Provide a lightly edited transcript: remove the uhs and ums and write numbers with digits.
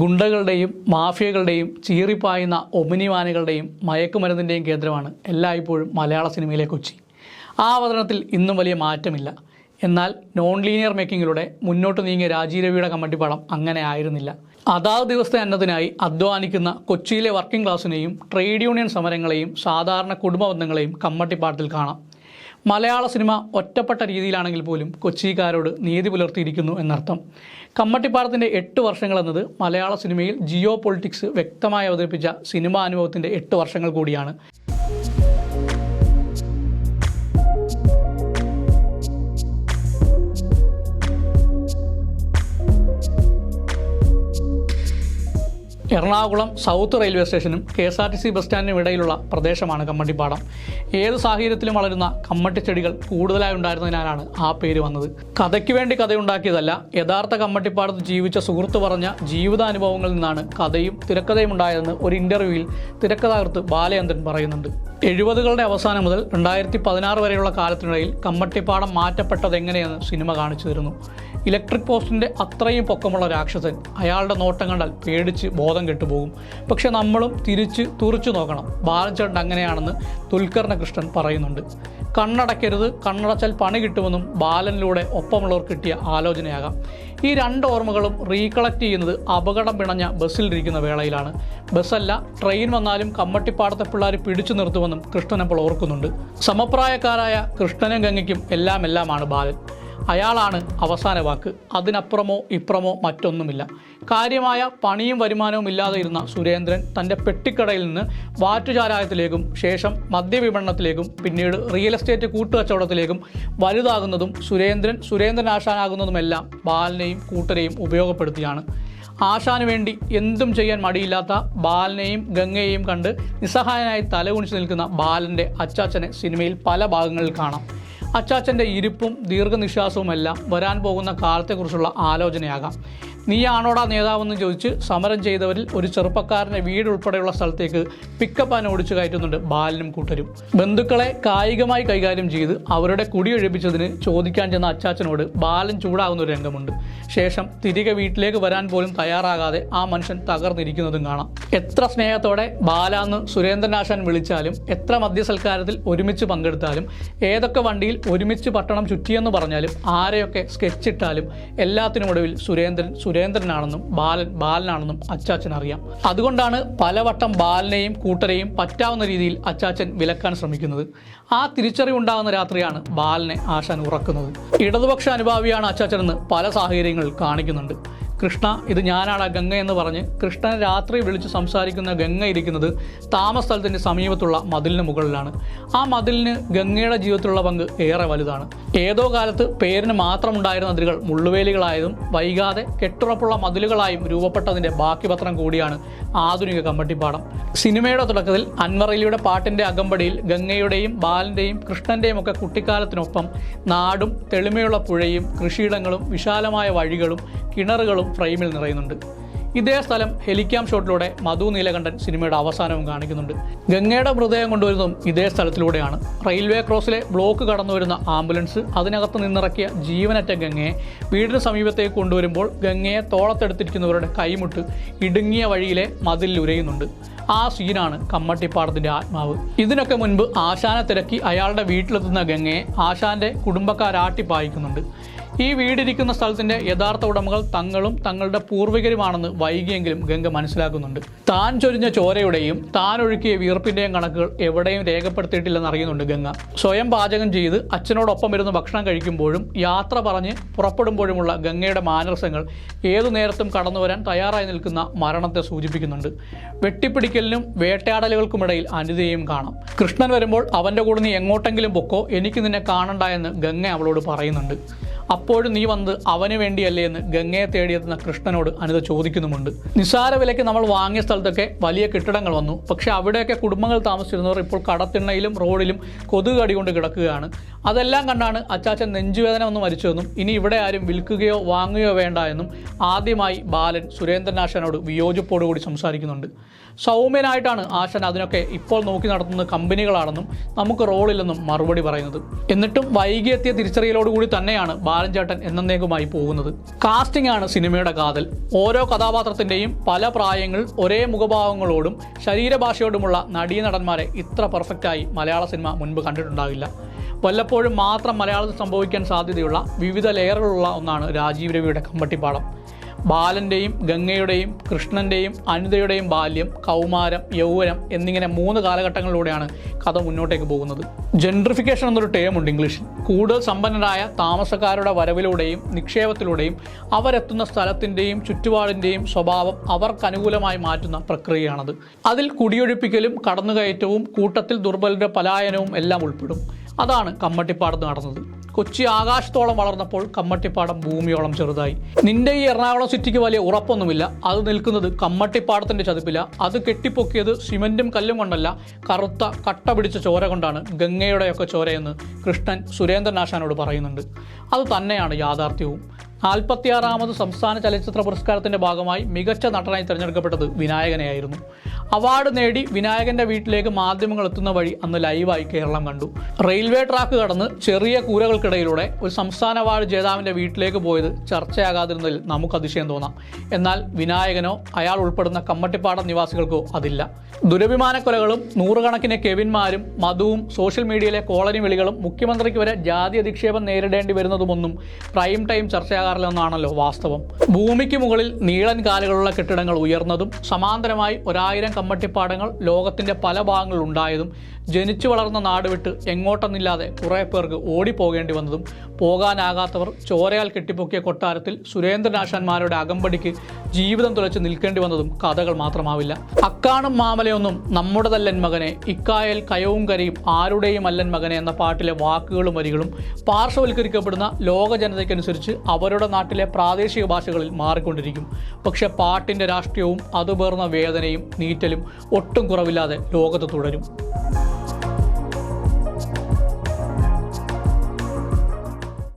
ഗുണ്ടകളുടെയും മാഫിയകളുടെയും ചീറിപ്പായുന്ന ഒമിനിവാനുകളുടെയും മയക്കുമരുന്നിൻ്റെയും കേന്ദ്രമാണ് എല്ലായ്പ്പോഴും മലയാള സിനിമയിലെ കൊച്ചി. ആ അവതരണത്തിൽ ഇന്നും വലിയ മാറ്റമില്ല. എന്നാൽ നോൺ ലീനിയർ മേക്കിങ്ങിലൂടെ മുന്നോട്ട് നീങ്ങിയ രാജീവ് രവിയുടെ കമ്മട്ടിപ്പാടം അങ്ങനെ ആയിരുന്നില്ല. അതാത് ദിവസത്തെ അന്നത്തിനായി അധ്വാനിക്കുന്ന കൊച്ചിയിലെ വർക്കിംഗ് ക്ലാസ്സിനെയും ട്രേഡ് യൂണിയൻ സമരങ്ങളെയും സാധാരണ കുടുംബ ബന്ധങ്ങളെയും കമ്മട്ടിപ്പാടത്തിൽ കാണാം. മലയാള സിനിമ ഒറ്റപ്പെട്ട രീതിയിലാണെങ്കിൽ പോലും കൊച്ചിക്കാരോട് നീതി പുലർത്തിയിരിക്കുന്നു എന്നർത്ഥം. കമ്മട്ടിപ്പാടത്തിൻ്റെ 8 വർഷങ്ങൾ എന്നത് മലയാള സിനിമയിൽ ജിയോ പൊളിറ്റിക്സ് വ്യക്തമായി അവതരിപ്പിച്ച സിനിമാ അനുഭവത്തിൻ്റെ 8 വർഷങ്ങൾ കൂടിയാണ്. എറണാകുളം സൗത്ത് റെയിൽവേ സ്റ്റേഷനും KSRTC ബസ് സ്റ്റാൻഡിനും ഇടയിലുള്ള പ്രദേശമാണ് കമ്മട്ടിപ്പാടം. ഏത് സാഹചര്യത്തിലും വളരുന്ന കമ്മട്ടിച്ചെടികൾ കൂടുതലായി ഉണ്ടായിരുന്നതിനാലാണ് ആ പേര് വന്നത്. കഥയ്ക്ക് വേണ്ടി കഥയുണ്ടാക്കിയതല്ല, യഥാർത്ഥ കമ്മട്ടിപ്പാടത്ത് ജീവിച്ച സുഹൃത്ത് പറഞ്ഞ ജീവിതാനുഭവങ്ങളിൽ നിന്നാണ് കഥയും തിരക്കഥയും ഉണ്ടായതെന്ന് ഒരു ഇൻ്റർവ്യൂവിൽ തിരക്കഥാകൃത്ത് ബാലചന്ദ്രൻ പറയുന്നുണ്ട്. 70കളുടെ അവസാനം മുതൽ 2016 വരെയുള്ള കാലത്തിനിടയിൽ കമ്മട്ടിപ്പാടം മാറ്റപ്പെട്ടതെങ്ങനെയെന്ന് സിനിമ കാണിച്ചു തരുന്നു. ഇലക്ട്രിക് പോസ്റ്റിൻ്റെ അത്രയും പൊക്കമുള്ള രാക്ഷസൻ, അയാളുടെ നോട്ടം കണ്ടാൽ പേടിച്ച് ബോധം കെട്ടുപോകും. പക്ഷെ നമ്മളും തുറിച്ചു നോക്കണം. ബാലചേട്ടൻ അങ്ങനെയാണെന്ന് ദുൽഖറിനെ കൃഷ്ണൻ പറയുന്നുണ്ട്. കണ്ണടയ്ക്കരുത്, കണ്ണടച്ചാൽ പണി കിട്ടുമെന്നും ബാലനിലൂടെ ഒപ്പമുള്ളവർ കിട്ടിയ ആലോചനയാകാം. ഈ 2 ഓർമ്മകളും റീകളക്ട് ചെയ്യുന്നത് അപകടം പിണഞ്ഞ ബസ്സിലിരിക്കുന്ന വേളയിലാണ്. ബസ്സല്ല, ട്രെയിൻ വന്നാലും കമ്മട്ടിപ്പാടത്തെ പിള്ളേർ പിടിച്ചു നിർത്തുമെന്നും കൃഷ്ണൻ അപ്പോൾ ഓർക്കുന്നുണ്ട്. സമപ്രായക്കാരായ കൃഷ്ണനും ഗംഗയ്ക്കും എല്ലാമാണ് ബാലൻ. അയാളാണ് അവസാന വാക്ക്. അതിനപ്പുറമോ ഇപ്പുറമോ മറ്റൊന്നുമില്ല. കാര്യമായ പണിയും വരുമാനവും ഇല്ലാതെ ഇരുന്ന സുരേന്ദ്രൻ തൻ്റെ പെട്ടിക്കടയിൽ നിന്ന് വാറ്റുചാരായത്തിലേക്കും ശേഷം മദ്യവിപണനത്തിലേക്കും പിന്നീട് റിയൽ എസ്റ്റേറ്റ് കൂട്ടുകച്ചവടത്തിലേക്കും വലുതാകുന്നതും സുരേന്ദ്രൻ ആശാനാകുന്നതുമെല്ലാം ബാലനെയും കൂട്ടരെയും ഉപയോഗപ്പെടുത്തിയാണ്. ആശാന് വേണ്ടി എന്തും ചെയ്യാൻ മടിയില്ലാത്ത ബാലനെയും ഗംഗയെയും കണ്ട് നിസ്സഹായനായി തലകുനിച്ച് നിൽക്കുന്ന ബാലൻ്റെ അച്ചാച്ചനെ സിനിമയിൽ പല ഭാഗങ്ങളിൽ കാണാം. അച്ചാച്ചൻ്റെ ഇരിപ്പും ദീർഘനിശ്വാസവുമെല്ലാം വരാൻ പോകുന്ന കാലത്തെക്കുറിച്ചുള്ള ആലോചനയാകാം. നീയാണോടാ നേതാവെന്ന് ചോദിച്ച് സമരം ചെയ്തവരിൽ ഒരു ചെറുപ്പക്കാരനെ വീടുൾപ്പെടെയുള്ള സ്ഥലത്തേക്ക് പിക്കപ്പ് ആൻ ഓടിച്ചു കയറ്റുന്നുണ്ട് ബാലനും കൂട്ടരും. ബന്ധുക്കളെ കായികമായി കൈകാര്യം ചെയ്ത് അവരുടെ കുടിയൊഴിപ്പിച്ചതിന് ചോദിക്കാൻ ചെന്ന അച്ചാച്ചനോട് ബാലൻ ചൂടാകുന്ന ഒരു രംഗമുണ്ട്. ശേഷം തിരികെ വീട്ടിലേക്ക് വരാൻ പോലും തയ്യാറാകാതെ ആ മനുഷ്യൻ തകർന്നിരിക്കുന്നതും കാണാം. എത്ര സ്നേഹത്തോടെ ബാലാന്ന് സുരേന്ദ്രനാശാൻ വിളിച്ചാലും, എത്ര മദ്യസൽക്കാരത്തിൽ ഒരുമിച്ച് പങ്കെടുത്താലും, ഏതൊക്കെ വണ്ടിയിൽ ഒരുമിച്ച് പട്ടണം ചുറ്റിയെന്ന് പറഞ്ഞാലും, ആരെയൊക്കെ സ്കെച്ചിട്ടാലും എല്ലാത്തിനുമൊടുവിൽ സുരേന്ദ്രനാണെന്നും ബാലനാണെന്നും അച്ചാച്ചൻ അറിയാം. അതുകൊണ്ടാണ് പലവട്ടം ബാലനെയും കൂട്ടരെയും പറ്റാവുന്ന രീതിയിൽ അച്ചാച്ചൻ വിലക്കാൻ ശ്രമിക്കുന്നത്. ആ തിരിച്ചറിവുണ്ടാകുന്ന രാത്രിയാണ് ബാലനെ ആശാൻ ഉറക്കുന്നത്. ഇടതുപക്ഷ അനുഭാവിയാണ് അച്ചാച്ചനെന്ന് പല സാഹചര്യങ്ങളിൽ കാണിക്കുന്നുണ്ട്. കൃഷ്ണ, ഇത് ഞാനാണ് ഗംഗ എന്ന് പറഞ്ഞ് കൃഷ്ണനെ രാത്രി വിളിച്ച് സംസാരിക്കുന്ന ഗംഗ ഇരിക്കുന്നത് താമസ സ്ഥലത്തിൻ്റെ സമീപത്തുള്ള മതിലിന് മുകളിലാണ്. ആ മതിലിന് ഗംഗയുടെ ജീവിതത്തിലുള്ള പങ്ക് ഏറെ വലുതാണ്. ഏതോ കാലത്ത് പേരിന് മാത്രമുണ്ടായിരുന്ന അതിരുകൾ മുള്ളുവേലികളായതും വൈകാതെ കെട്ടുറപ്പുള്ള മതിലുകളായും രൂപപ്പെട്ടതിൻ്റെ ബാക്കി പത്രം കൂടിയാണ് ആധുനിക കമ്മട്ടിപ്പാടം. സിനിമയുടെ തുടക്കത്തിൽ അൻവർ അലിയുടെ പാട്ടിൻ്റെ അകമ്പടിയിൽ ഗംഗയുടെയും ബാലൻ്റെയും കൃഷ്ണൻ്റെയും ഒക്കെ കുട്ടിക്കാലത്തിനൊപ്പം നാടും തെളിമയുള്ള പുഴയും കൃഷിയിടങ്ങളും വിശാലമായ വഴികളും കിണറുകളും ഫ്രെയിമിൽ നിറയുന്നുണ്ട്. ഇതേ സ്ഥലം ഹെലിക്യാം ഷോട്ടിലൂടെ മധു നീലകണ്ഠൻ സിനിമയുടെ അവസാനവും കാണിക്കുന്നുണ്ട്. ഗംഗയുടെ മൃതദേഹം കൊണ്ടുവരുന്നതും ഇതേ സ്ഥലത്തിലൂടെയാണ്. റെയിൽവേ ക്രോസിലെ ബ്ലോക്ക് കടന്നു വരുന്ന ആംബുലൻസ് അതിനകത്ത് നിന്നിറക്കിയ ജീവനറ്റ ഗംഗയെ വീടിന് സമീപത്തേക്ക് കൊണ്ടുവരുമ്പോൾ ഗംഗയെ തോളത്തെടുത്തിരിക്കുന്നവരുടെ കൈമുട്ട് ഇടുങ്ങിയ വഴിയിലെ മതിലിൽ ഉരയുന്നുണ്ട്. ആ സീനാണ് കമ്മട്ടിപ്പാടത്തിൻ്റെ ആത്മാവ്. ഇതിനൊക്കെ മുൻപ് ആശാനെ തിരക്കി അയാളുടെ വീട്ടിലെത്തുന്ന ഗംഗയെ ആശാൻ്റെ കുടുംബക്കാരാട്ടിപ്പായിക്കുന്നുണ്ട്. ഈ വീടിരിക്കുന്ന സ്ഥലത്തിൻ്റെ യഥാർത്ഥ ഉടമകൾ തങ്ങളും തങ്ങളുടെ പൂർവികരുമാണെന്ന് വൈകിയെങ്കിലും ഗംഗ മനസ്സിലാക്കുന്നുണ്ട്. താൻ ചൊരിഞ്ഞ ചോരയുടെയും താൻ ഒഴുക്കിയ വീർപ്പിൻ്റെയും കണക്കുകൾ എവിടെയും രേഖപ്പെടുത്തിയിട്ടില്ലെന്ന് അറിയുന്നുണ്ട് ഗംഗ. സ്വയം പാചകം ചെയ്ത് അച്ഛനോടൊപ്പം ഇരുന്ന് ഭക്ഷണം കഴിക്കുമ്പോഴും യാത്ര പറഞ്ഞ് പുറപ്പെടുമ്പോഴുമുള്ള ഗംഗയുടെ മാനർസങ്ങൾ ഏതു നേരത്തും കടന്നു വരാൻ തയ്യാറായി നിൽക്കുന്ന മരണത്തെ സൂചിപ്പിക്കുന്നുണ്ട്. വെട്ടിപ്പിടിക്കലിനും വേട്ടയാടലുകൾക്കുമിടയിൽ അനിതയെയും കാണാം. കൃഷ്ണൻ വരുമ്പോൾ അവൻ്റെ കൂടെ നീ എങ്ങോട്ടെങ്കിലും പൊക്കോ, എനിക്ക് നിന്നെ കാണണ്ട എന്ന് ഗംഗ അവളോട് പറയുന്നുണ്ട്. അപ്പോഴും നീ വന്നത് അവന് വേണ്ടിയല്ലേ എന്ന് ഗംഗയെ തേടിയെത്തുന്ന കൃഷ്ണനോട് അനിത ചോദിക്കുന്നുമുണ്ട്. നിസ്സാര വിലയ്ക്ക് നമ്മൾ വാങ്ങിയ സ്ഥലത്തൊക്കെ വലിയ കെട്ടിടങ്ങൾ വന്നു. പക്ഷേ അവിടെയൊക്കെ കുടുംബങ്ങൾ താമസിച്ചിരുന്നവർ ഇപ്പോൾ കടത്തിണ്ണയിലും റോഡിലും കൊതുക് കടികൊണ്ട് കിടക്കുകയാണ്. അതെല്ലാം കണ്ടാണ് അച്ചാച്ചൻ നെഞ്ചുവേദന ഒന്ന് മരിച്ചതെന്നും ഇനി ഇവിടെ ആരും വിൽക്കുകയോ വാങ്ങുകയോ വേണ്ട എന്നും ആദ്യമായി ബാലൻ സുരേന്ദ്രനാശാനോട് വിയോജിപ്പോടുകൂടി സംസാരിക്കുന്നുണ്ട്. സൗമ്യനായിട്ടാണ് ആശാൻ അതിനൊക്കെ ഇപ്പോൾ നോക്കി നടത്തുന്ന കമ്പനികളാണെന്നും നമുക്ക് റോളില്ലെന്നും മറുപടി പറയുന്നത്. എന്നിട്ടും വൈകിയെത്തിയ തിരിച്ചറിയലോടുകൂടി തന്നെയാണ് ബാലൻചേട്ടൻ എന്നേക്കുമായി പോകുന്നത്. കാസ്റ്റിംഗ് ആണ് സിനിമയുടെ കാതൽ. ഓരോ കഥാപാത്രത്തിൻ്റെയും പല പ്രായങ്ങൾ, ഒരേ മുഖഭാവങ്ങളോടും ശരീരഭാഷയോടുമുള്ള നടീനടന്മാരെ ഇത്ര പെർഫെക്റ്റായി മലയാള സിനിമ മുൻപ് കണ്ടിട്ടുണ്ടാകില്ല. വല്ലപ്പോഴും മാത്രം മലയാളത്തിൽ സംഭവിക്കാൻ സാധ്യതയുള്ള വിവിധ ലെയറുകളുള്ള ഒന്നാണ് രാജീവ് രവിയുടെ കമ്മട്ടിപ്പാടം. ബാലൻ്റെയും ഗംഗയുടെയും കൃഷ്ണൻ്റെയും അനിതയുടെയും ബാല്യം, കൗമാരം, യൗവനം എന്നിങ്ങനെ 3 കാലഘട്ടങ്ങളിലൂടെയാണ് കഥ മുന്നോട്ടേക്ക് പോകുന്നത്. ജെൻട്രിഫിക്കേഷൻ എന്നൊരു ടേമുണ്ട് ഇംഗ്ലീഷിൽ. കൂടുതൽ സമ്പന്നരായ താമസക്കാരുടെ വരവിലൂടെയും നിക്ഷേപത്തിലൂടെയും അവരെത്തുന്ന സ്ഥലത്തിൻ്റെയും ചുറ്റുപാടിൻ്റെയും സ്വഭാവം അവർക്കനുകൂലമായി മാറ്റുന്ന പ്രക്രിയയാണത്. അതിൽ കുടിയൊഴിപ്പിക്കലും കടന്നുകയറ്റവും കൂട്ടത്തിൽ ദുർബലരുടെ പലായനവും എല്ലാം ഉൾപ്പെടും. അതാണ് കമ്മട്ടിപ്പാടത്ത് നടന്നത്. കൊച്ചി ആകാശത്തോളം വളർന്നപ്പോൾ കമ്മട്ടിപ്പാടം ഭൂമിയോളം ചെറുതായി. നിന്റെ ഈ എറണാകുളം സിറ്റിക്ക് വലിയ ഉറപ്പൊന്നുമില്ല. അത് നിൽക്കുന്നത് കമ്മട്ടിപ്പാടത്തിൻ്റെ ചതുപ്പില. അത് കെട്ടിപ്പൊക്കിയത് സിമൻറ്റും കല്ലും കൊണ്ടല്ല, കറുത്ത കട്ട പിടിച്ച ചോര കൊണ്ടാണ്, ഗംഗയുടെയൊക്കെ ചോരയെന്ന് കൃഷ്ണൻ സുരേന്ദ്രനാശാനോട് പറയുന്നുണ്ട്. അത് തന്നെയാണ് യാഥാർത്ഥ്യവും. 46ാമത് സംസ്ഥാന ചലച്ചിത്ര പുരസ്കാരത്തിൻ്റെ ഭാഗമായി മികച്ച നടനായി തിരഞ്ഞെടുക്കപ്പെട്ടത് വിനായകനെയായിരുന്നു. അവാർഡ് നേടി വിനായകൻ്റെ വീട്ടിലേക്ക് മാധ്യമങ്ങൾ എത്തുന്ന വഴി അന്ന് ലൈവായി കേരളം കണ്ടു. റെയിൽവേ ട്രാക്ക് കടന്ന് ചെറിയ കൂരകൾക്കിടയിലൂടെ ഒരു സംസ്ഥാന അവാർഡ് ജേതാവിൻ്റെ വീട്ടിലേക്ക് പോയത് ചർച്ചയാകാതിരുന്നതിൽ നമുക്ക് അതിശയം തോന്നാം. എന്നാൽ വിനായകനോ അയാൾ ഉൾപ്പെടുന്ന കമ്മട്ടിപ്പാടം നിവാസികൾക്കോ അതില്ല. ദുരഭിമാനക്കൊലകളും 100 കണക്കിന് കെവിന്മാരും മധുവും സോഷ്യൽ മീഡിയയിലെ കോളനി വിളികളും മുഖ്യമന്ത്രിക്ക് വരെ ജാതി അധിക്ഷേപം നേരിടേണ്ടി വരുന്നതുമൊന്നും പ്രൈം ടൈം ചർച്ചയാകാറില്ലെന്നാണല്ലോ വാസ്തവം. ഭൂമിക്ക് മുകളിൽ നീളൻ കാലുകളുള്ള കെട്ടിടങ്ങൾ ഉയർന്നതും സമാന്തരമായി 1000 കമ്മട്ടിപ്പാടങ്ങൾ ലോകത്തിൻ്റെ പല ഭാഗങ്ങളിൽ ഉണ്ടായതും ജനിച്ചു വളർന്ന നാട് വിട്ട് എങ്ങോട്ടെന്നില്ലാതെ കുറേ പേർക്ക് ഓടിപ്പോകേണ്ടി വന്നതും പോകാനാകാത്തവർ ചോരയാൽ കെട്ടിപ്പൊക്കിയ കൊട്ടാരത്തിൽ സുരേന്ദ്രനാശാന്മാരുടെ അകമ്പടിക്ക് ജീവിതം തുലച്ച് നിൽക്കേണ്ടി വന്നതും കഥകൾ മാത്രമാവില്ല. അക്കാണും മാമലയൊന്നും നമ്മുടെതല്ലൻ മകനെ, ഇക്കായൽ കയവും കരയും ആരുടെയും അല്ലൻ മകനെ എന്ന പാട്ടിലെ വാക്കുകളും വരികളും പാർശ്വവൽക്കരിക്കപ്പെടുന്ന ലോക ജനതയ്ക്കനുസരിച്ച് അവരുടെ നാട്ടിലെ പ്രാദേശിക ഭാഷകളിൽ മാറിക്കൊണ്ടിരിക്കും. പക്ഷെ പാട്ടിൻ്റെ രാഷ്ട്രീയവും അതുപേർന്ന വേദനയും നീറ്റലും ഒട്ടും കുറവില്ലാതെ ലോകത്ത് തുടരും.